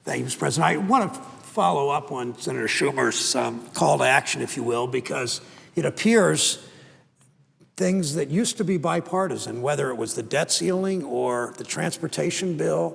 Thank you, Mr. President. I want to follow up on Senator Schumer's call to action, if you will, because it appears things that used to be bipartisan, whether it was the debt ceiling or the transportation bill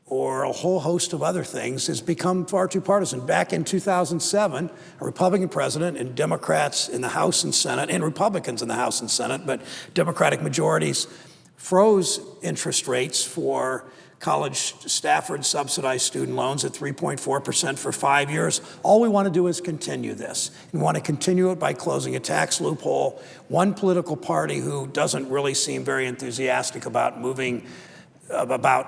or a whole host of other things, has become far too partisan. Back in 2007, a Republican president and Democrats in the House and Senate, and Republicans in the House and Senate, but Democratic majorities froze interest rates for college Stafford subsidized student loans at 3.4% for 5 years. All we want to do is continue this. We want to continue it by closing a tax loophole. One political party who doesn't really seem very enthusiastic about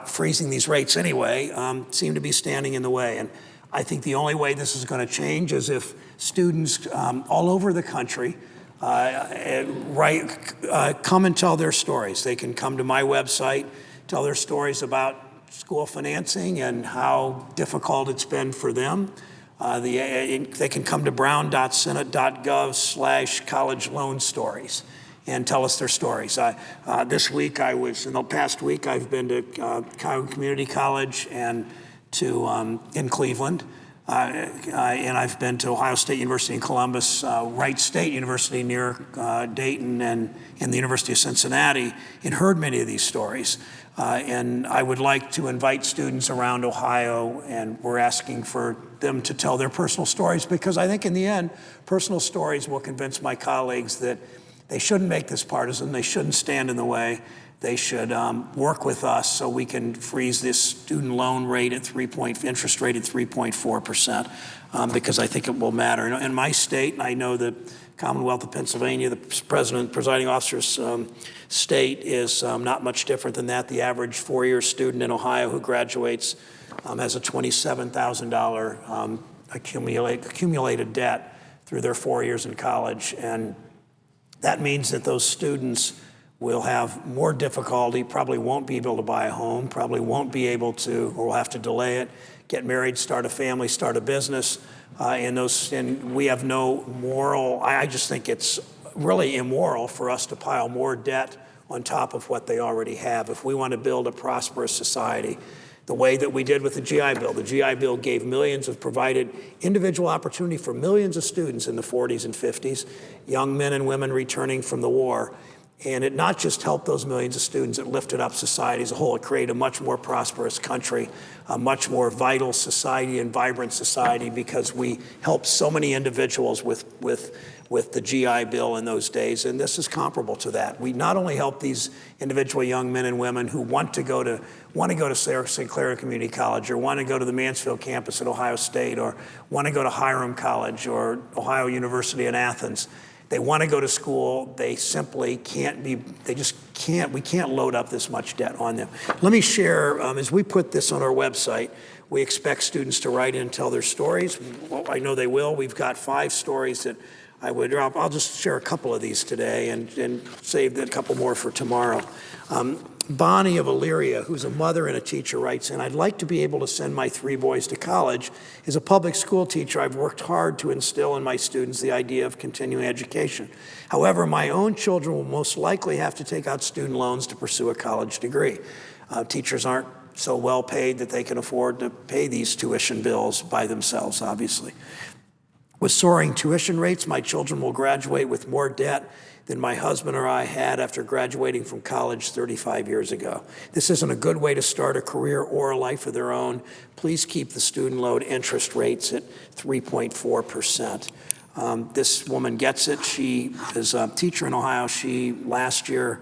freezing these rates anyway, seem to be standing in the way. And I think the only way this is going to change is if students all over the country come and tell their stories. They can come to my website, tell their stories about school financing and how difficult it's been for them. They can come to brown.senate.gov/college loan stories and tell us their stories. In the past week, I've been to Cuyahoga Community College and to in Cleveland. And I've been to Ohio State University in Columbus, Wright State University near Dayton, and the University of Cincinnati, and heard many of these stories. And I would like to invite students around Ohio, and we're asking for them to tell their personal stories, because I think in the end, personal stories will convince my colleagues that they shouldn't make this partisan, they shouldn't stand in the way. They should work with us so we can freeze this student loan rate at interest rate at 3.4%, because I think it will matter. In my state, and I know the Commonwealth of Pennsylvania, the presiding officer's state is not much different than that. The average four-year student in Ohio who graduates has a $27,000 accumulated debt through their 4 years in college, and that means that those students will have more difficulty, probably won't be able to buy a home, probably won't be able to, or will have to delay it, get married, start a family, start a business, and we have no moral. I just think it's really immoral for us to pile more debt on top of what they already have. If we want to build a prosperous society, the way that we did with the GI Bill. The GI Bill provided individual opportunity for millions of students in the 40s and 50s, young men and women returning from the war. And it not just helped those millions of students, it lifted up society as a whole. It created a much more prosperous country, a much more vital society and vibrant society, because we helped so many individuals with the GI Bill in those days. And this is comparable to that. We not only help these individual young men and women who want to go to St. Clair Community College, or want to go to the Mansfield campus at Ohio State, or want to go to Hiram College or Ohio University in Athens. They want to go to school. They simply can't we can't load up this much debt on them. Let me share, as we put this on our website, we expect students to write in and tell their stories. Well, I know they will. We've got 5 stories that I'll just share a couple of these today and save a couple more for tomorrow. Bonnie of Elyria, who's a mother and a teacher, writes in, "I'd like to be able to send my 3 boys to college. As a public school teacher, I've worked hard to instill in my students the idea of continuing education. However, my own children will most likely have to take out student loans to pursue a college degree. Teachers aren't so well paid that they can afford to pay these tuition bills by themselves, obviously. With soaring tuition rates, my children will graduate with more debt than my husband or I had after graduating from college 35 years ago. This isn't a good way to start a career or a life of their own. Please keep the student loan interest rates at 3.4%. This woman gets it. She is a teacher in Ohio. She last year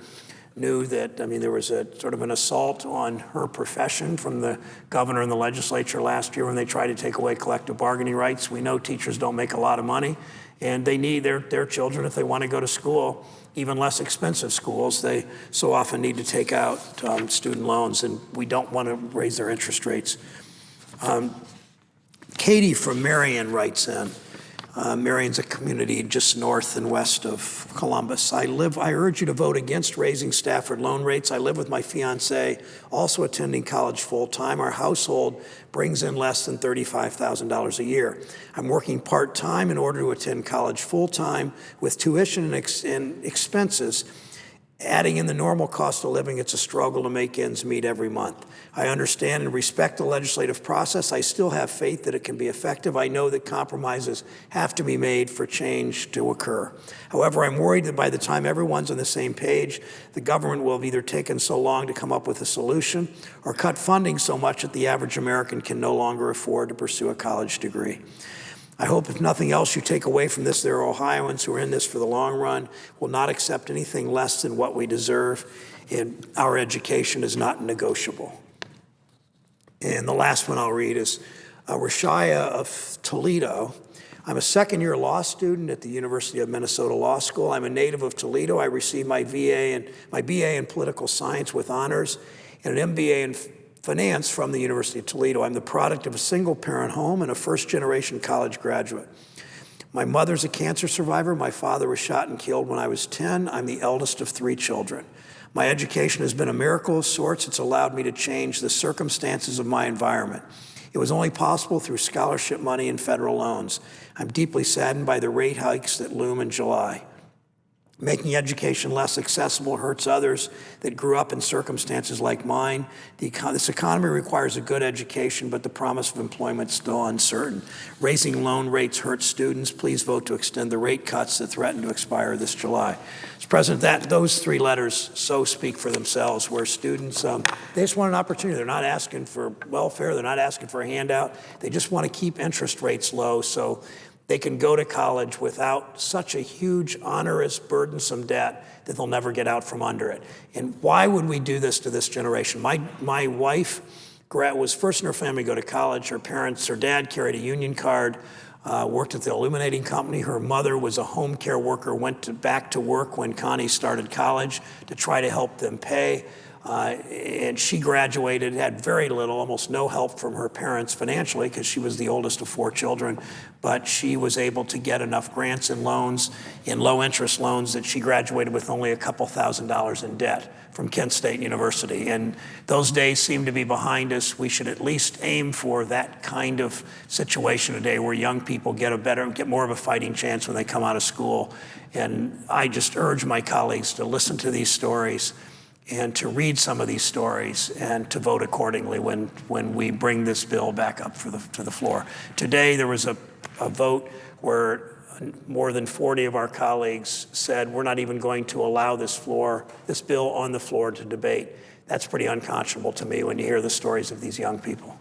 knew that, there was a sort of an assault on her profession from the governor and the legislature last year when they tried to take away collective bargaining rights. We know teachers don't make a lot of money, and they need their children, if they want to go to school, even less expensive schools, they so often need to take out student loans, and we don't want to raise their interest rates. Katie from Marion writes in, Marion's a community just north and west of Columbus. I urge you to vote against raising Stafford loan rates. I live with my fiance, also attending college full-time. Our household brings in less than $35,000 a year. I'm working part-time in order to attend college full-time with tuition and expenses. Adding in the normal cost of living, it's a struggle to make ends meet every month. I understand and respect the legislative process. I still have faith that it can be effective. I know that compromises have to be made for change to occur. However, I'm worried that by the time everyone's on the same page, the government will have either taken so long to come up with a solution or cut funding so much that the average American can no longer afford to pursue a college degree. I hope, if nothing else, you take away from this, there are Ohioans who are in this for the long run, will not accept anything less than what we deserve, and our education is not negotiable. And the last one I'll read is Rashaya of Toledo. I'm a second-year law student at the University of Minnesota Law School. I'm a native of Toledo. I received my BA in political science with honors and an MBA in finance from the University of Toledo. I'm the product of a single-parent home and a first-generation college graduate. My mother's a cancer survivor. My father was shot and killed when I was 10. I'm the eldest of 3 children. My education has been a miracle of sorts. It's allowed me to change the circumstances of my environment. It was only possible through scholarship money and federal loans. I'm deeply saddened by the rate hikes that loom in July. Making education less accessible hurts others that grew up in circumstances like mine. This economy requires a good education, but the promise of employment is still uncertain. Raising loan rates hurts students. Please vote to extend the rate cuts that threaten to expire this July. Mr. President, those 3 letters so speak for themselves, where students, they just want an opportunity. They're not asking for welfare. They're not asking for a handout. They just want to keep interest rates low so they can go to college without such a huge, onerous, burdensome debt that they'll never get out from under it. And why would we do this to this generation? My wife was first in her family to go to college. Her dad carried a union card, worked at the illuminating company. Her mother was a home care worker, went back to work when Connie started college to try to help them pay. And she graduated, had very little, almost no help from her parents financially because she was the oldest of 4 children. But she was able to get enough grants and loans, in low interest loans, that she graduated with only a couple $1,000s in debt from Kent State University. And those days seem to be behind us. We should at least aim for that kind of situation today where young people get more of a fighting chance when they come out of school. And I just urge my colleagues to listen to these stories and to read some of these stories and to vote accordingly when we bring this bill back up to the floor. Today, there was a vote where more than 40 of our colleagues said we're not even going to allow this bill on the floor to debate. That's pretty unconscionable to me when you hear the stories of these young people.